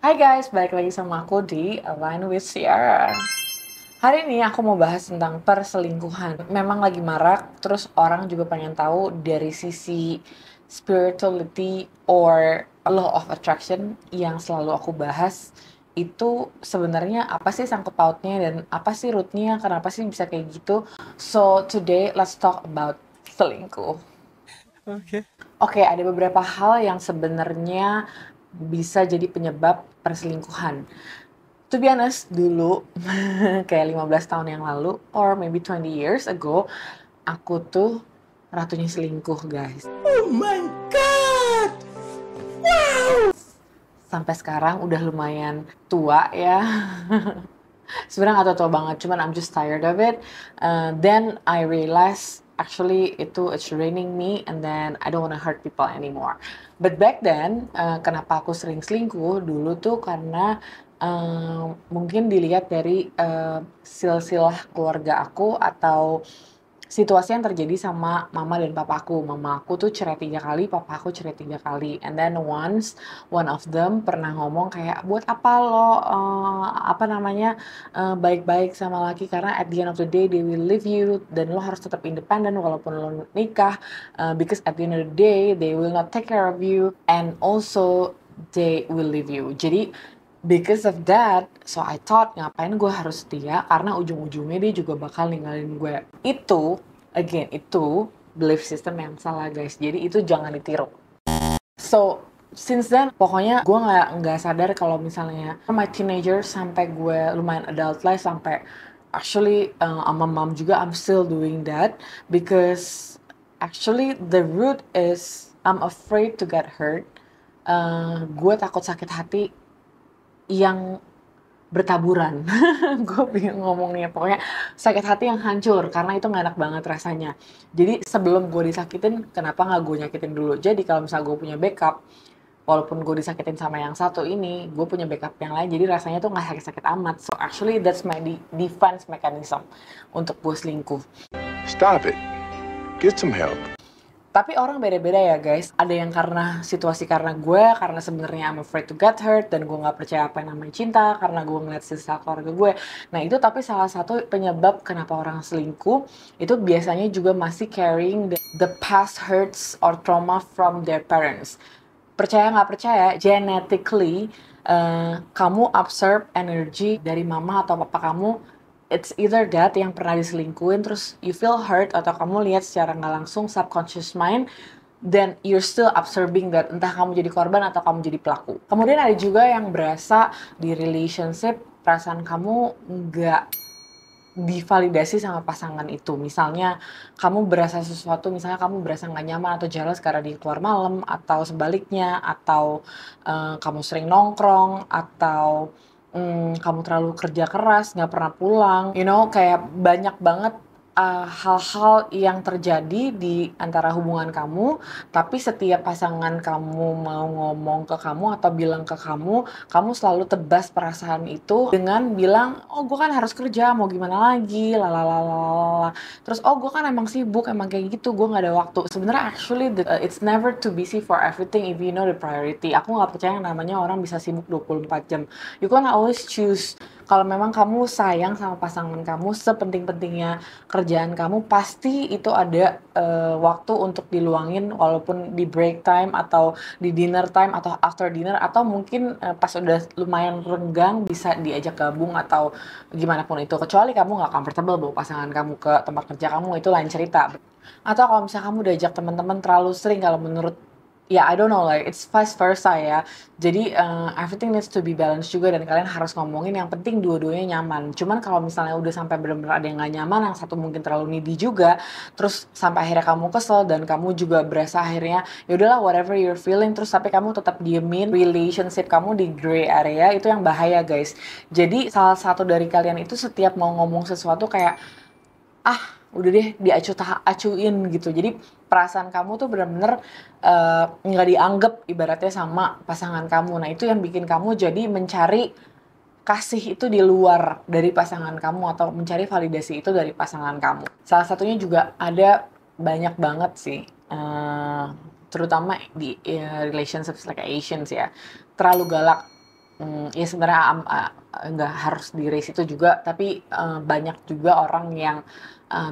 Hai guys, balik lagi sama aku di Align with Ciara. Hari ini aku mau bahas tentang perselingkuhan. Memang lagi marak, terus orang juga pengen tahu dari sisi spirituality or law of attraction yang selalu aku bahas itu sebenarnya apa sih sangkut pautnya dan apa sih rootnya, kenapa sih bisa kayak gitu. So today let's talk about selingkuh. Oke. Oke, ada beberapa hal yang sebenarnya bisa jadi penyebab perselingkuhan. To be honest, dulu kayak 15 tahun yang lalu or maybe 20 years ago, aku tuh ratunya selingkuh, guys. Oh my god! Sampai sekarang udah lumayan tua ya. Sebenarnya gak tua banget, cuman I'm just tired of it. Then I realized actually it's draining me and then I don't wanna hurt people anymore. But back then, kenapa aku sering selingkuh dulu tuh karena mungkin dilihat dari silsilah keluarga aku atau situasi yang terjadi sama mama dan papaku. Mama aku tuh cerai 3 kali, papa aku cerai 3 kali. And then once, one of them pernah ngomong kayak, buat apa lo, baik-baik sama laki, karena at the end of the day they will leave you, dan lo harus tetap independen walaupun lo nikah, because at the end of the day they will not take care of you, and also they will leave you. Jadi because of that, so I thought ngapain gue harus setia karena ujung-ujungnya dia juga bakal ninggalin gue. Itu belief system yang salah, guys. Jadi itu jangan ditiru. So since then pokoknya gue nggak sadar kalau misalnya my teenager sampai gue lumayan adult life, sampai actually sama mom juga I'm still doing that because actually the root is I'm afraid to get hurt. Gue takut sakit hati yang bertaburan. Gue bingung ngomongnya, pokoknya sakit hati yang hancur karena itu gak enak banget rasanya. Jadi sebelum gue disakitin, kenapa gak gue nyakitin dulu. Jadi kalau misalnya gue punya backup, walaupun gue disakitin sama yang satu ini, gue punya backup yang lain, jadi rasanya tuh gak sakit-sakit amat. So actually that's my defense mechanism untuk gue selingkuh. Stop it. Get some help. Tapi orang beda-beda ya, guys. Ada yang karena situasi, karena gue, karena sebenarnya I'm afraid to get hurt, dan gue nggak percaya apa yang namanya cinta, karena gue ngeliat sisa keluarga gue. Nah itu tapi salah satu penyebab kenapa orang selingkuh, itu biasanya juga masih carrying the past hurts or trauma from their parents. Percaya nggak percaya, genetically, kamu absorb energi dari mama atau papa kamu. It's either that yang pernah diselingkuhin terus you feel hurt, atau kamu lihat secara nggak langsung subconscious mind, then you're still absorbing that, entah kamu jadi korban atau kamu jadi pelaku. Kemudian ada juga yang berasa di relationship perasaan kamu nggak divalidasi sama pasangan itu. Misalnya kamu berasa sesuatu, misalnya kamu berasa nggak nyaman atau jealous karena dia keluar malam, atau sebaliknya, atau kamu sering nongkrong, atau kamu terlalu kerja keras, nggak pernah pulang. Kayak banyak banget hal-hal yang terjadi di antara hubungan kamu, tapi setiap pasangan kamu mau ngomong ke kamu atau bilang ke kamu selalu tebas perasaan itu dengan bilang, oh gue kan harus kerja, mau gimana lagi, lalalala. Terus, oh gue kan emang sibuk, emang kayak gitu, gue nggak ada waktu. Sebenarnya actually it's never too busy for everything if you know the priority. Aku nggak percaya yang namanya orang bisa sibuk 24 jam. You can always choose. Kalau memang kamu sayang sama pasangan kamu, sepenting-pentingnya kerjaan kamu, pasti itu ada waktu untuk diluangin, walaupun di break time atau di dinner time atau after dinner, atau mungkin pas udah lumayan renggang bisa diajak gabung atau gimana pun itu, kecuali kamu nggak comfortable bawa pasangan kamu ke tempat kerja kamu, itu lain cerita. Atau kalau misalnya kamu diajak teman-teman terlalu sering, kalau menurut ya I don't know, like it's vice versa ya. Jadi everything needs to be balanced juga, dan kalian harus ngomongin yang penting dua-duanya nyaman. Cuman kalau misalnya udah sampai benar-benar ada yang nggak nyaman, yang satu mungkin terlalu needy juga, terus sampai akhirnya kamu kesel dan kamu juga berasa akhirnya ya udahlah whatever you're feeling, terus tapi kamu tetap diemin relationship kamu di gray area, itu yang bahaya, guys. Jadi salah satu dari kalian itu setiap mau ngomong sesuatu kayak udah deh acuin gitu. Jadi perasaan kamu tuh bener-bener nggak dianggap ibaratnya sama pasangan kamu. Nah itu yang bikin kamu jadi mencari kasih itu di luar dari pasangan kamu, atau mencari validasi itu dari pasangan kamu. Salah satunya juga ada banyak banget sih, terutama di relationships like Asians ya, terlalu galak. Ya sebenarnya nggak harus di race itu juga, tapi banyak juga orang yang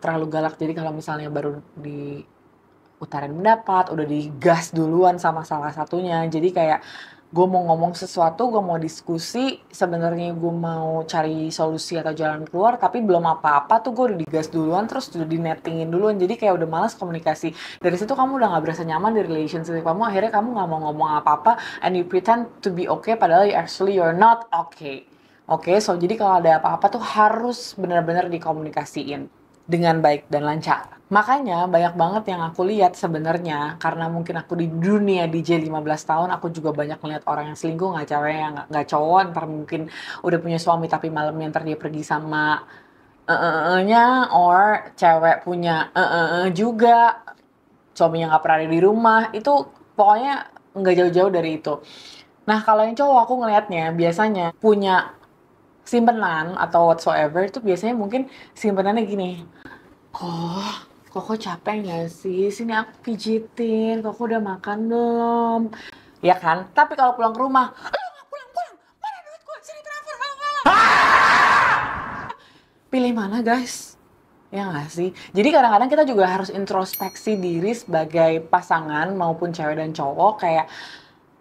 terlalu galak. Jadi kalau misalnya baru diutarain pendapat, udah digas duluan sama salah satunya. Jadi kayak gue mau ngomong sesuatu, gue mau diskusi, sebenarnya gue mau cari solusi atau jalan keluar, tapi belum apa-apa tuh gue udah digas duluan, terus udah dinettingin duluan. Jadi kayak udah malas komunikasi. Dari situ kamu udah nggak berasa nyaman di relationship kamu, akhirnya kamu nggak mau ngomong apa-apa, and you pretend to be okay, padahal actually you're not okay. Oke, so jadi kalau ada apa-apa tuh harus benar-benar dikomunikasiin dengan baik dan lancar. Makanya banyak banget yang aku lihat sebenarnya, karena mungkin aku di dunia DJ 15 tahun, aku juga banyak ngeliat orang yang selingkuh, nggak cewek, nggak cowok, ntar mungkin udah punya suami tapi malamnya ntar dia pergi sama nya, or cewek punya juga, suaminya nggak pernah ada di rumah, itu pokoknya nggak jauh-jauh dari itu. Nah kalau yang cowok aku ngelihatnya biasanya punya simpenan atau whatsoever, itu biasanya mungkin simpenannya gini, Koko capek nggak sih? Sini aku pijitin. Koko udah makan belum? Ya kan? Tapi kalau pulang ke rumah, lo nggak pulang-pulang. Mana duit gue? Sini transfer. Pilih mana guys? Ya nggak sih? Jadi kadang-kadang kita juga harus introspeksi diri sebagai pasangan maupun cewek dan cowok. Kayak,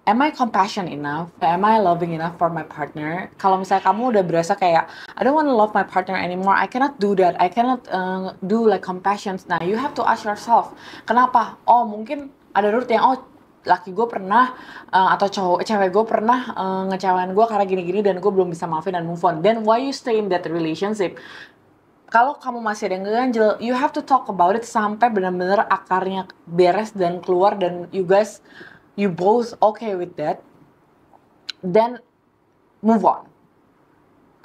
am I compassion enough? Am I loving enough for my partner? Kalau misalnya kamu udah berasa kayak, I don't want to love my partner anymore, I cannot do that, I cannot do like compassion. Nah, you have to ask yourself, kenapa? Oh, mungkin ada root yang, laki gue pernah, atau cewek gue pernah ngecewain gue karena gini-gini dan gue belum bisa maafin dan move on. Then why you stay in that relationship? Kalau kamu masih ada yang ngeganjel, you have to talk about it sampai benar-benar akarnya beres dan keluar, dan you both okay with that, then move on.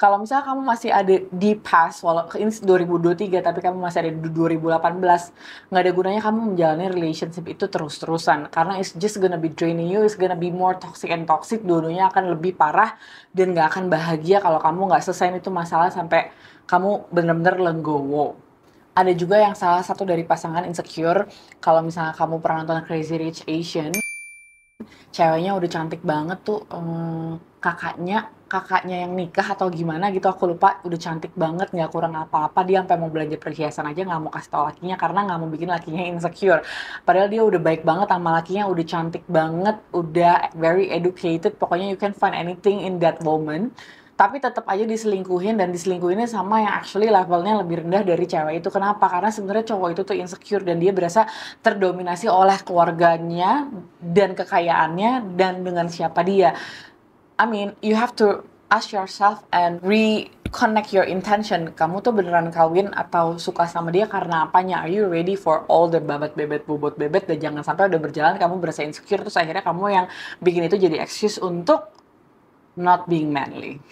Kalau misalnya kamu masih ada di past, ini 2023 tapi kamu masih ada di 2018, nggak ada gunanya kamu menjalani relationship itu terus-terusan, karena it's just gonna be draining you, it's gonna be more toxic and toxic, dua-duanya akan lebih parah dan nggak akan bahagia kalau kamu nggak selesai itu masalah sampai kamu benar-benar legowo. Ada juga yang salah satu dari pasangan insecure, kalau misalnya kamu pernah nonton Crazy Rich Asian, ceweknya udah cantik banget tuh, kakaknya yang nikah atau gimana gitu, aku lupa, udah cantik banget, nggak kurang apa-apa, dia sampai mau belanja perhiasan aja nggak mau kasih tau lakinya karena nggak mau bikin lakinya insecure. Padahal dia udah baik banget sama lakinya, udah cantik banget, udah very educated, pokoknya you can find anything in that woman. Tapi tetap aja diselingkuhin, dan diselingkuhinnya sama yang actually levelnya lebih rendah dari cewek itu. Kenapa? Karena sebenarnya cowok itu tuh insecure dan dia berasa terdominasi oleh keluarganya dan kekayaannya dan dengan siapa dia. I mean, you have to ask yourself and reconnect your intention. Kamu tuh beneran kawin atau suka sama dia karena apanya? Are you ready for all the babat bebet bobot bebet? Dan jangan sampai udah berjalan kamu berasa insecure, terus akhirnya kamu yang bikin itu jadi excuse untuk not being manly.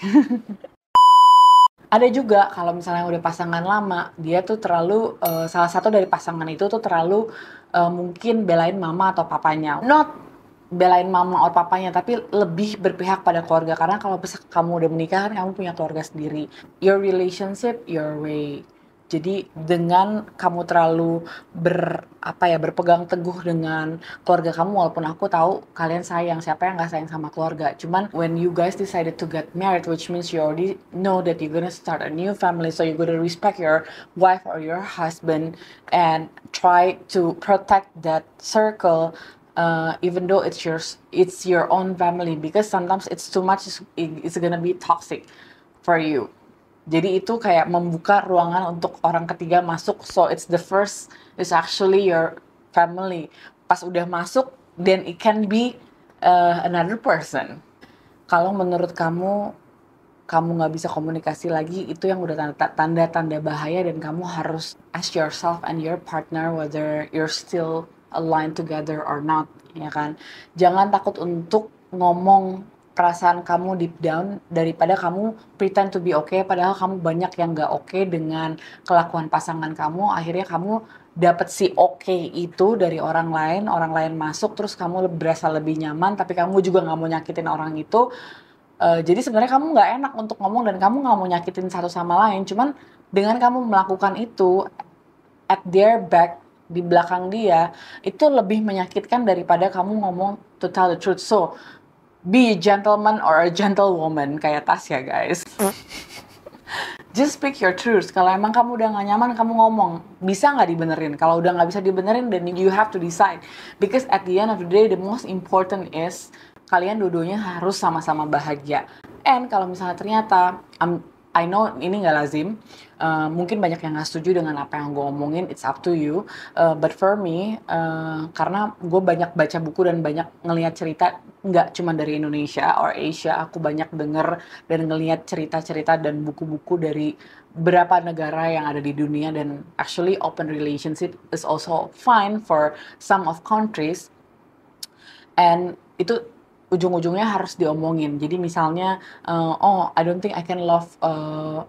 Ada juga kalau misalnya udah pasangan lama, dia tuh terlalu, salah satu dari pasangan itu tuh terlalu mungkin belain mama atau papanya. Not belain mama atau papanya, tapi lebih berpihak pada keluarga. Karena kalau kamu udah menikah kan kamu punya keluarga sendiri. Your relationship, your way. Jadi dengan kamu terlalu berpegang teguh dengan keluarga kamu, walaupun aku tahu kalian sayang, siapa yang nggak sayang sama keluarga. Cuman when you guys decided to get married, which means you already know that you're gonna start a new family, so you're gonna respect your wife or your husband and try to protect that circle, even though it's your own family, because sometimes it's too much, it's gonna be toxic for you. Jadi itu kayak membuka ruangan untuk orang ketiga masuk, so it's actually your family. Pas udah masuk, then it can be another person. Kalau menurut kamu nggak bisa komunikasi lagi, itu yang udah tanda-tanda bahaya, dan kamu harus ask yourself and your partner whether you're still aligned together or not, ya kan? Jangan takut untuk ngomong perasaan kamu deep down, daripada kamu pretend to be okay, padahal kamu banyak yang nggak okay dengan kelakuan pasangan kamu. Akhirnya kamu dapat si okay itu dari orang lain masuk, terus kamu berasa lebih nyaman, tapi kamu juga nggak mau nyakitin orang itu. Jadi sebenarnya kamu nggak enak untuk ngomong, dan kamu nggak mau nyakitin satu sama lain. Cuman dengan kamu melakukan itu at their back, di belakang dia, itu lebih menyakitkan daripada kamu ngomong to tell the truth. So be a gentleman or a gentlewoman kayak Tasya, guys. Just speak your truth. Kalau emang kamu udah gak nyaman, kamu ngomong. Bisa nggak dibenerin? Kalau udah nggak bisa dibenerin, then you have to decide. Because at the end of the day, the most important is kalian dua-duanya harus sama-sama bahagia. And kalau misalnya ternyata, I know ini nggak lazim, mungkin banyak yang nggak setuju dengan apa yang gue omongin, it's up to you. But for me, karena gue banyak baca buku dan banyak ngelihat cerita, nggak cuma dari Indonesia or Asia, aku banyak denger dan ngelihat cerita-cerita dan buku-buku dari beberapa negara yang ada di dunia, dan actually open relationship is also fine for some of countries. And itu ujung-ujungnya harus diomongin. Jadi misalnya, oh I don't think I can love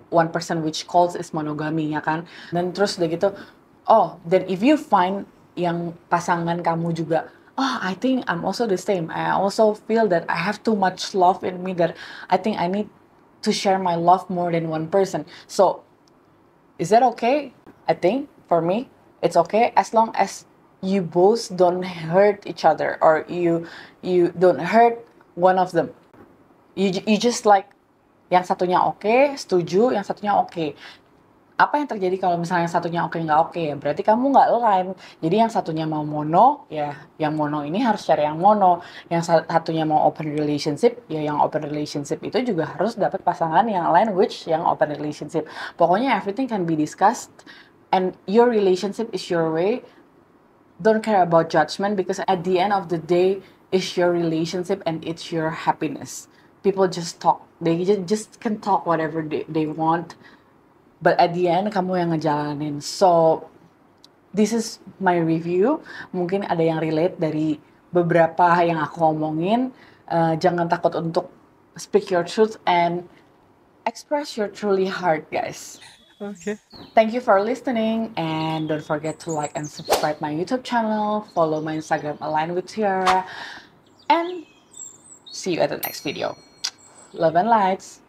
one person which calls is monogamy, ya kan? Dan terus udah gitu, oh then if you find yang pasangan kamu juga, oh I think I'm also the same. I also feel that I have too much love in me that I think I need to share my love more than one person. So is that okay? I think for me it's okay as long as you both don't hurt each other, or you don't hurt one of them. You just like yang satunya oke, setuju, yang satunya oke. Apa yang terjadi kalau misalnya yang satunya oke nggak oke, ya berarti kamu nggak align. Jadi yang satunya mau mono, ya yang mono ini harus cari yang mono. Yang satunya mau open relationship, ya yang open relationship itu juga harus dapat pasangan yang align which yang open relationship. Pokoknya everything can be discussed and your relationship is your way. Don't care about judgment, because at the end of the day, it's your relationship and it's your happiness. People just talk. They just can talk whatever they want. But at the end, kamu yang ngejalanin. So, this is my review. Mungkin ada yang relate dari beberapa yang aku omongin. Jangan takut untuk speak your truth and express your truly heart, guys. Okay. Thank you for listening, and don't forget to like and subscribe my YouTube channel, follow my Instagram Align with Tiara, and see you at the next video. Love and lights.